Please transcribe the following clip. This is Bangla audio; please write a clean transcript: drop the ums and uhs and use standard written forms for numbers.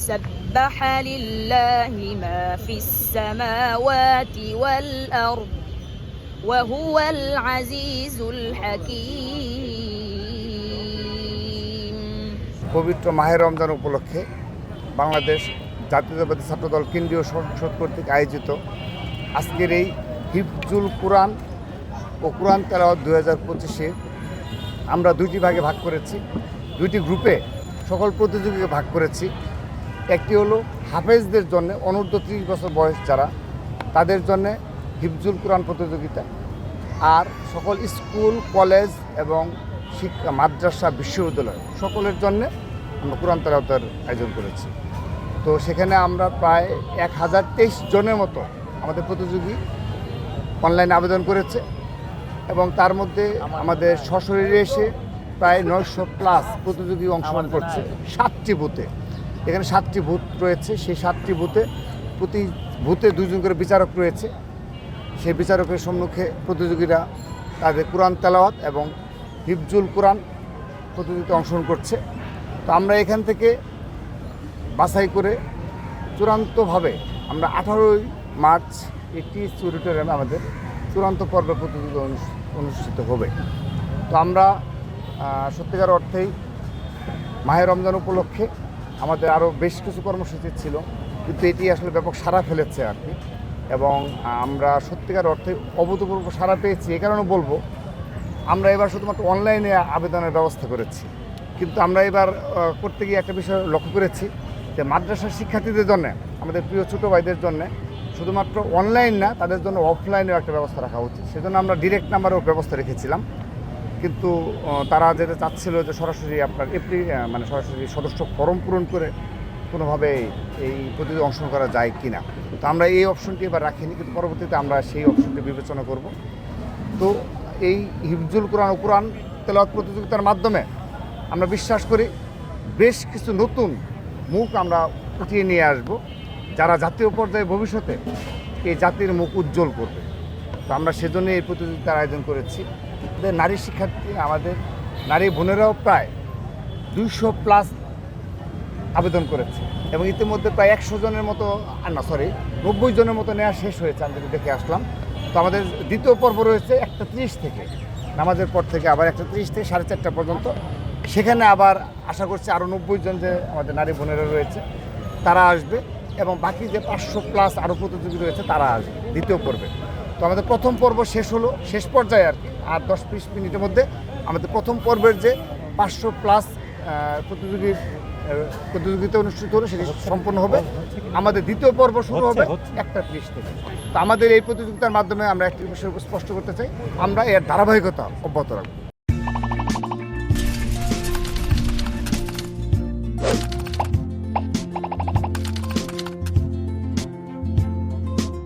سبح لله ما في السماوات والأرض وهو العزيز الحكيم। পবিত্র মাহে রমজান উপলক্ষে বাংলাদেশ জাতীয়তাবাদী ছাত্রদল কেন্দ্রীয় সংসদ কর্তৃক আয়োজিত আজকের এই হিফজুল কোরআন ও কোরআন তেলাওয়াত 2025-এ আমরা দুইটি ভাগে ভাগ করেছি, দুইটি গ্রুপে সকল প্রতিযোগীকে ভাগ করেছি। একটি হলো হাফেজদের জন্য অনূর্ধ্ব 30 বছর বয়স যারা, তাদের জন্য হিফজুল কোরআন প্রতিযোগিতা, আর সকল স্কুল কলেজ এবং শিক্ষা মাদ্রাসা বিশ্ববিদ্যালয় সকলের জন্য আমরা কোরআন তেলাওয়াতের আয়োজন করেছি। তো সেখানে আমরা প্রায় 1023 জনের মতো আমাদের প্রতিযোগী অনলাইনে আবেদন করেছে এবং তার মধ্যে আমাদের সশরীরে এসে প্রায় 900+ প্রতিযোগী অংশগ্রহণ করছে 7টি বুথে। এখানে 7টি বুথ রয়েছে, সেই 7টি বুথে প্রতি বুথে 2 জন করে বিচারক রয়েছে। সেই বিচারকের সম্মুখে প্রতিযোগীরা তাদের কোরআন তেলাওয়াত এবং হিফজুল কোরআন প্রতিযোগিতা অংশগ্রহণ করছে। তো আমরা এখান থেকে বাছাই করে চূড়ান্তভাবে আমরা 18 মার্চ একটি অডিটোরিয়ামে আমাদের চূড়ান্ত পর্ব প্রতিযোগিতা অনুষ্ঠিত হবে। তো আমরা সত্যিকার অর্থেই মাহে রমজান উপলক্ষে আমাদের আরও বেশ কিছু কর্মসূচি ছিল, কিন্তু এটি আসলে ব্যাপক সাড়া ফেলেছে আর কি, এবং আমরা সত্যিকার অর্থে অভূতপূর্ব সাড়া পেয়েছি। এই কারণে বলবো, আমরা এবার শুধুমাত্র অনলাইনে আবেদনের ব্যবস্থা করেছি, কিন্তু আমরা এবার করতে গিয়ে একটা বিষয় লক্ষ্য করেছি যে মাদ্রাসার শিক্ষার্থীদের জন্য, আমাদের প্রিয় ছোটো ভাইদের জন্য শুধুমাত্র অনলাইন না, তাদের জন্য অফলাইনেও একটা ব্যবস্থা রাখা উচিত। সেজন্য আমরা ডিরেক্ট নাম্বারেও ব্যবস্থা রেখেছিলাম, কিন্তু তারা যেটা চাচ্ছিল যে সরাসরি আপনার মানে সরাসরি সদস্য ফর্ম পূরণ করে কোনোভাবে এই প্রতিযোগিতায় অংশগ্রহণ করা যায় কি না। তো আমরা এই অপশনটি এবার রাখিনি, কিন্তু পরবর্তীতে আমরা সেই অপশনটি বিবেচনা করব। তো এই হিফজুল কোরআন ও কোরআন তেলাওয়াত প্রতিযোগিতার মাধ্যমে আমরা বিশ্বাস করি বেশ কিছু নতুন মুখ আমরা উঠিয়ে নিয়ে আসব, যারা জাতীয় পর্যায়ে ভবিষ্যতে এই জাতির মুখ উজ্জ্বল করবে। তো আমরা সেজন্য এই প্রতিযোগিতার আয়োজন করেছি। আমাদের নারী শিক্ষার্থী, আমাদের নারী বোনেরাও প্রায় 200+ আবেদন করেছে এবং ইতিমধ্যে প্রায় 100 জনের মতো 90 জনের মতো নেওয়া শেষ হয়েছে। আমি যদি দেখে আসলাম। তো আমাদের দ্বিতীয় পর্ব রয়েছে 1:30 থেকে, নামাজের পর থেকে আবার 1:30 থেকে 4:30 পর্যন্ত। সেখানে আবার আশা করছি আরও 90 জন যে আমাদের নারী বোনেরা রয়েছে তারা আসবে, এবং বাকি যে 500+ আরও প্রতিযোগী রয়েছে তারা আসবে দ্বিতীয় পর্বে। তো আমাদের প্রথম পর্ব শেষ হলো, শেষ পর্যায়ে আর কি, আর 10-20 মিনিটের মধ্যে আমাদের প্রথম পর্বের যে 500+ প্রতিযোগিতা অনুষ্ঠিত হলো সেটি সম্পন্ন হবে। আমাদের দ্বিতীয় পর্ব শুরু হবে 1:30 থেকে। তো আমাদের এই প্রতিযোগিতার মাধ্যমে আমরা একটি বিষয় স্পষ্ট করতে চাই, আমরা এর ধারাবাহিকতা অব্যাহত রাখব।